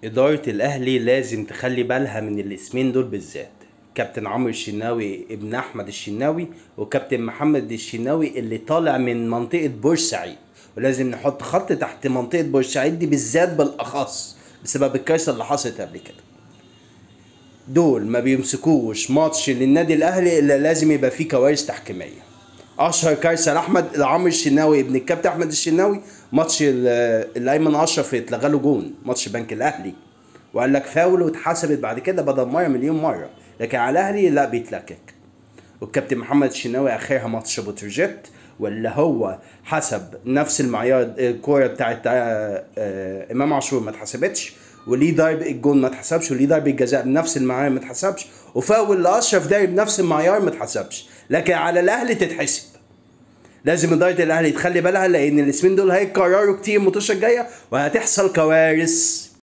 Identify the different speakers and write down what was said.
Speaker 1: إدارة الأهلي لازم تخلي بالها من الاسمين دول بالذات. كابتن عمرو الشناوي ابن أحمد الشناوي، وكابتن محمد الشناوي اللي طالع من منطقة بورسعيد، ولازم نحط خط تحت منطقة بورسعيد دي بالذات بالأخص بسبب الكارثة اللي حصلت قبل كده. دول ما بيمسكوش ماتش للنادي الأهلي إلا لازم يبقى فيه كوارث تحكيمية. اشهر كارثه لعمرو الشناوي ابن الكابتن احمد الشناوي، ماتش اللي ايمن اشرف اتلغى له جون، ماتش بنك الاهلي، وقال لك فاول واتحسبت بعد كده بدل مره مليون مره، لكن على الاهلي لا بيتلكك. والكابتن محمد الشناوي اخرها ماتش بتروجيت، واللي هو حسب نفس المعيار الكوره بتاعت امام عاشور ما اتحسبتش، وليه ضرب الجون ما اتحسبش، وليه ضرب الجزاء بنفس المعيار ما اتحسبش، وفاول لاشرف داري بنفس المعيار ما اتحسبش، لكن على الاهلي تتحسب. لازم اداره الاهلي تخلي بالها، لان الاسمين دول هيتكرروا كتير الماتشات الجايه وهتحصل كوارث.